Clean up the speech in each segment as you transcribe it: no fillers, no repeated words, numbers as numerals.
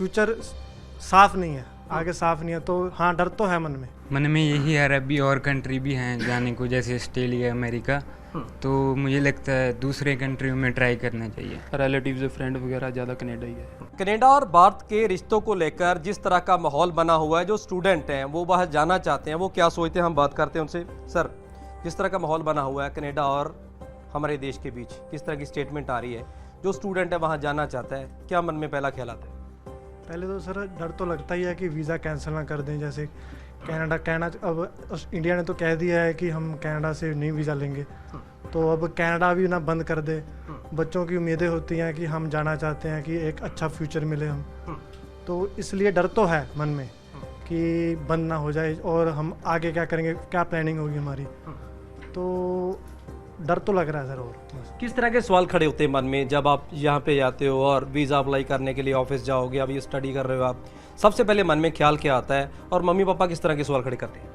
Future साफ नहीं है, आगे साफ नहीं है, तो हाँ डर तो है मन में यही है। अभी और कंट्री भी हैं जाने को, जैसे ऑस्ट्रेलिया, अमेरिका। तो मुझे लगता है दूसरे कंट्रियों में ट्राई करना चाहिए। रिलेटिव्स फ्रेंड वगैरह ज़्यादा कनाडा ही है। कनाडा और भारत के रिश्तों को लेकर जिस तरह का माहौल बना हुआ है, जो स्टूडेंट हैं वो वहाँ जाना चाहते हैं, वो क्या सोचते हैं, हम बात करते हैं उनसे। सर, जिस तरह का माहौल बना हुआ है कनाडा और हमारे देश के बीच, किस तरह की स्टेटमेंट आ रही है, जो स्टूडेंट है वहाँ जाना चाहता है, क्या मन में पहला ख्याल आता है? पहले तो सर डर तो लगता ही है कि वीज़ा कैंसिल ना कर दें, जैसे कनाडा अब इंडिया ने तो कह दिया है कि हम कनाडा से नहीं वीज़ा लेंगे, तो अब कनाडा भी ना बंद कर दे। बच्चों की उम्मीदें होती हैं कि हम जाना चाहते हैं कि एक अच्छा फ्यूचर मिले हम, तो इसलिए डर तो है मन में कि बंद ना हो जाए और हम आगे क्या करेंगे, क्या प्लानिंग होगी हमारी, तो डर तो लग रहा है सर। और बस किस तरह के सवाल खड़े होते हैं मन में जब आप यहाँ पे जाते हो और वीज़ा अप्लाई करने के लिए ऑफिस जाओगे, अभी स्टडी कर रहे हो आप, सबसे पहले मन में ख्याल क्या आता है और मम्मी पापा किस तरह के सवाल खड़े करते हैं?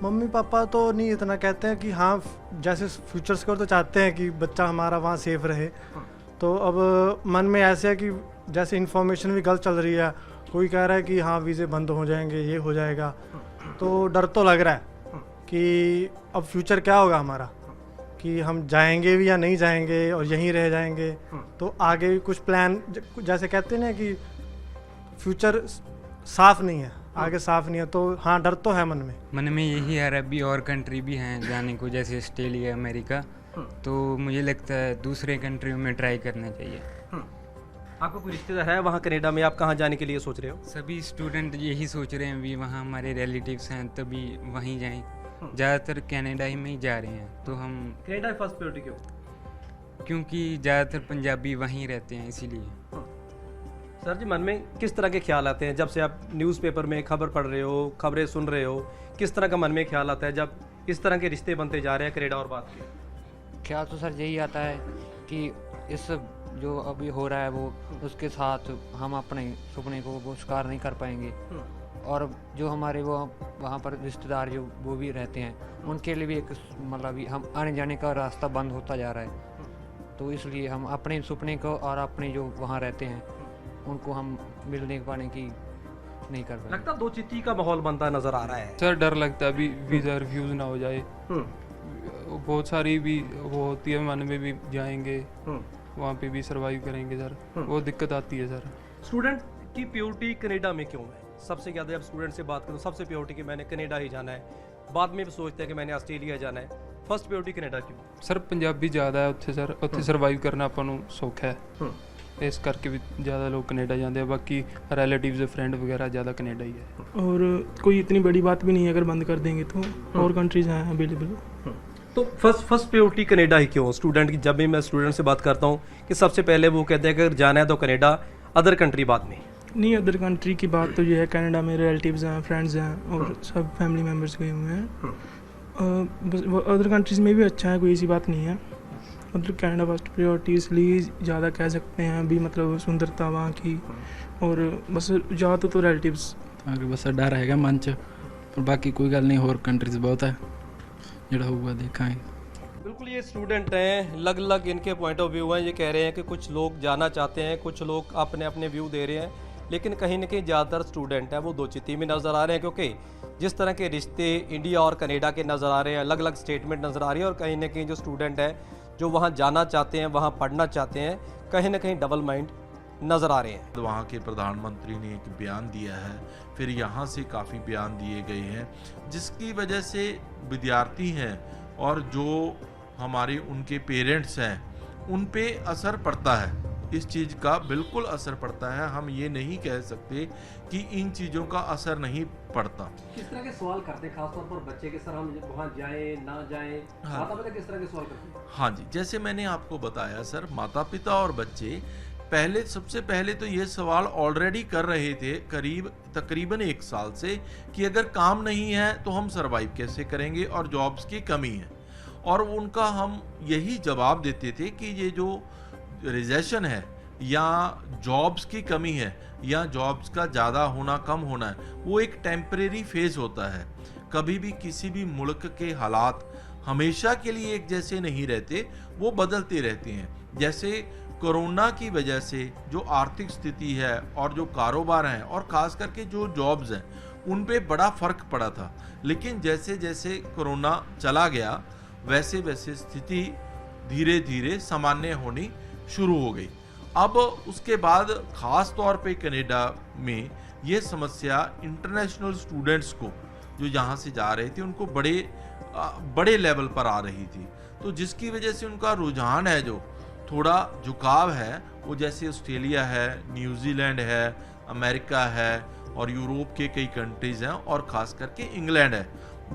मम्मी पापा तो नहीं इतना कहते हैं कि हाँ जैसे फ्यूचर्स को तो चाहते हैं कि बच्चा हमारा वहाँ सेफ रहे, तो अब मन में ऐसे है कि जैसे इन्फॉर्मेशन भी गलत चल रही है, कोई कह रहा है कि हाँ वीज़े बंद हो जाएंगे, ये हो जाएगा, तो डर तो लग रहा है कि अब फ्यूचर क्या होगा हमारा, कि हम जाएंगे भी या नहीं जाएंगे और यहीं रह जाएंगे, तो आगे भी कुछ प्लान, जैसे कहते हैं ना कि फ्यूचर साफ नहीं है, आगे साफ नहीं है, तो हाँ डर तो है मन में यही है। अभी और कंट्री भी हैं जाने को, जैसे ऑस्ट्रेलिया, अमेरिका। तो मुझे लगता है दूसरे कंट्रियों में ट्राई करना चाहिए। आपका कोई रिश्तेदार है वहाँ कनाडा में, आप कहाँ जाने के लिए सोच रहे हो? सभी स्टूडेंट यही सोच रहे हैं, भी वहाँ हमारे रिलेटिव्स हैं तभी वहीं जाएं। ज़्यादातर कनाडा ही में ही जा रहे हैं, तो हम कनाडा फर्स्ट प्रायोरिटी क्यों? क्योंकि ज़्यादातर पंजाबी वहीं रहते हैं, इसीलिए। सर जी, मन में किस तरह के ख्याल आते हैं जब से आप न्यूज़पेपर में खबर पढ़ रहे हो, खबरें सुन रहे हो, किस तरह का मन में ख्याल आता है जब इस तरह के रिश्ते बनते जा रहे हैं कनाडा और भारत के? ख्याल तो सर यही आता है कि इस जो अभी हो रहा है वो उसके साथ हम अपने सपने को वो साकार नहीं कर पाएंगे, और जो हमारे वो वहाँ पर रिश्तेदार जो वो भी रहते हैं, उनके लिए भी एक मतलब हम आने जाने का रास्ता बंद होता जा रहा है, तो इसलिए हम अपने सपने को और अपने जो वहाँ रहते हैं उनको हम मिलने पाने की नहीं कर पाए। लगता दो चिट्ठी का माहौल बनता नजर आ रहा है। सर डर लगता है अभी वीज़ा रिफ्यूज़ ना हो जाए। बहुत सारी भी वो होती है, मन में भी जाएंगे वहाँ पे भी सर्वाइव करेंगे सर, वो दिक्कत आती है सर। स्टूडेंट की प्योरिटी कनाडा में क्यों है? सबसे ज़्यादा जब स्टूडेंट से बात करूँ, सबसे प्योरिटी कि मैंने कनाडा ही जाना है, बाद में भी सोचते हैं कि मैंने ऑस्ट्रेलिया जाना है, फर्स्ट प्योरिटी कनाडा क्यों? सर पंजाबी ज़्यादा है उत्थे सर, उत्थे सर्वाइव करना ਆਪਾਂ ਨੂੰ ਸੌਖਾ ਹੈ, इस करके भी ज़्यादा लोग कनाडा जाते हैं। बाकी रिलेटिव्स फ्रेंड वगैरह ज़्यादा कनाडा ही है। और कोई इतनी बड़ी बात भी नहीं है, अगर बंद कर देंगे तो और कंट्रीज हैं अवेलेबल। तो फर्स्ट प्रायोरिटी कनाडा ही क्यों? स्टूडेंट की जब भी मैं स्टूडेंट से बात करता हूँ कि सबसे पहले वो कहते हैं कि अगर जाना है तो कनाडा, अदर कंट्री बाद में। नहीं, अदर कंट्री की बात तो ये है, कनाडा में रिलेटिव्स हैं, फ्रेंड्स हैं और सब फैमिली मेम्बर्स गए हुए हैं। बस अदर कंट्रीज़ में भी अच्छा है, कोई ऐसी बात नहीं है, मतलब कनाडा फर्स्ट प्रायोरिटी इसलिए ज़्यादा कह सकते हैं अभी, मतलब सुंदरता वहाँ की, और बस ज़्यादा तो रिलेटिव्स। बस डर रहेगा मन च, पर बाकी कोई गल नहीं, होर कंट्रीज बहुत है जोड़ा होगा देखेंगे। बिल्कुल, ये स्टूडेंट हैं, अलग अलग इनके पॉइंट ऑफ व्यू हैं। ये कह रहे हैं कि कुछ लोग जाना चाहते हैं, कुछ लोग अपने अपने व्यू दे रहे हैं, लेकिन कहीं ना कहीं ज़्यादातर स्टूडेंट हैं वो दो चित्ती में नज़र आ रहे हैं, क्योंकि जिस तरह के रिश्ते इंडिया और कनाडा के नज़र आ रहे हैं, अलग अलग स्टेटमेंट नज़र आ रही है, और कहीं ना कहीं जो स्टूडेंट है जो वहाँ जाना चाहते हैं, वहाँ पढ़ना चाहते हैं, कहीं ना कहीं डबल माइंड नज़र आ रहे हैं। वहाँ के प्रधानमंत्री ने एक बयान दिया है, फिर यहाँ से काफ़ी बयान दिए गए हैं, जिसकी वजह से विद्यार्थी हैं और जो हमारे उनके पेरेंट्स हैं उन पे असर पड़ता है। इस चीज़ का बिल्कुल असर पड़ता है, हम ये नहीं कह सकते कि इन चीज़ों का असर नहीं पड़ता। किस तरह के सवाल करते हैं खासतौर पर बच्चे के, सर हम वहाँ जाएं ना जाएं, माता पिता किस तरह के सवाल करते हैं? हाँ जी, जैसे मैंने आपको बताया सर, माता पिता और बच्चे सबसे पहले तो ये सवाल ऑलरेडी कर रहे थे तकरीबन 1 साल से कि अगर काम नहीं है तो हम सरवाइव कैसे करेंगे और जॉब्स की कमी है, और उनका हम यही जवाब देते थे कि ये जो रिजेशन है या जॉब्स की कमी है या जॉब्स का ज़्यादा होना कम होना है, वो एक टेम्परेरी फेज होता है। कभी भी किसी भी मुल्क के हालात हमेशा के लिए एक जैसे नहीं रहते, वो बदलते रहते हैं। जैसे कोरोना की वजह से जो आर्थिक स्थिति है और जो कारोबार हैं और ख़ास करके जो जॉब्स हैं उन पे बड़ा फ़र्क पड़ा था। लेकिन जैसे जैसे कोरोना चला गया वैसे वैसे स्थिति धीरे धीरे सामान्य होनी शुरू हो गई। अब उसके बाद ख़ास तौर पे कनाडा में ये समस्या इंटरनेशनल स्टूडेंट्स को जो यहाँ से जा रहे थे उनको बड़े लेवल पर आ रही थी, तो जिसकी वजह से उनका रुझान है जो थोड़ा झुकाव है वो जैसे ऑस्ट्रेलिया है, न्यूजीलैंड है, अमेरिका है और यूरोप के कई कंट्रीज़ हैं और ख़ास करके इंग्लैंड है,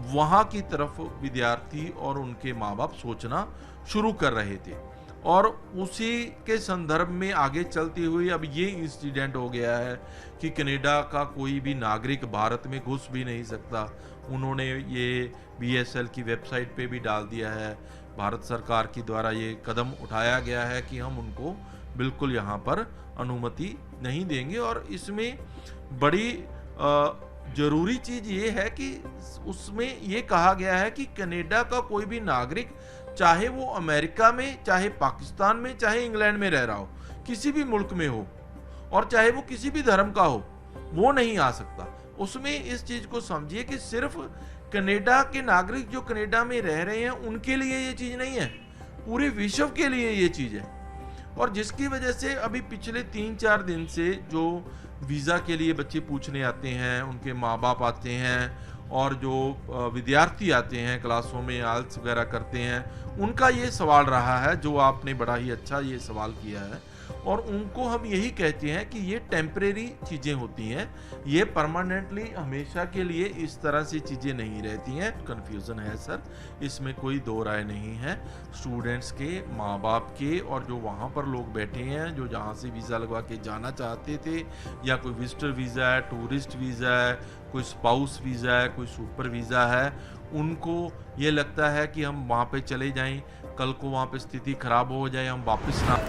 वहाँ की तरफ विद्यार्थी और उनके माँ बाप सोचना शुरू कर रहे थे। और उसी के संदर्भ में आगे चलती हुई अब ये इंसिडेंट हो गया है कि कनाडा का कोई भी नागरिक भारत में घुस भी नहीं सकता। उन्होंने ये BSL की वेबसाइट पे भी डाल दिया है, भारत सरकार के द्वारा ये कदम उठाया गया है कि हम उनको बिल्कुल यहाँ पर अनुमति नहीं देंगे। और इसमें बड़ी ज़रूरी चीज़ ये है कि उसमें ये कहा गया है कि कनाडा का कोई भी नागरिक चाहे वो अमेरिका में, चाहे पाकिस्तान में, चाहे इंग्लैंड में रह रहा हो, किसी भी मुल्क में हो और चाहे वो किसी भी धर्म का हो, वो नहीं आ सकता। उसमें इस चीज़ को समझिए कि सिर्फ कनाडा के नागरिक जो कनाडा में रह रहे हैं उनके लिए ये चीज़ नहीं है, पूरे विश्व के लिए ये चीज़ है। और जिसकी वजह से अभी पिछले 3-4 दिन से जो वीज़ा के लिए बच्चे पूछने आते हैं, उनके माँ बाप आते हैं और जो विद्यार्थी आते हैं क्लासों में आल्स वगैरह करते हैं, उनका ये सवाल रहा है जो आपने बड़ा ही अच्छा ये सवाल किया है। और उनको हम यही कहते हैं कि ये टेम्परेरी चीज़ें होती हैं, ये परमानेंटली हमेशा के लिए इस तरह से चीज़ें नहीं रहती हैं। कन्फ्यूज़न है सर, इसमें कोई दो राय नहीं है। स्टूडेंट्स के, माँ बाप के और जो वहाँ पर लोग बैठे हैं जो जहाँ से वीज़ा लगवा के जाना चाहते थे, या कोई विजिटर वीज़ा है, टूरिस्ट वीज़ा है, कोई स्पाउस वीज़ा है, कोई सुपर वीज़ा है, उनको ये लगता है कि हम वहाँ पे चले जाएं, कल को वहाँ पे स्थिति ख़राब हो जाए, हम वापस ना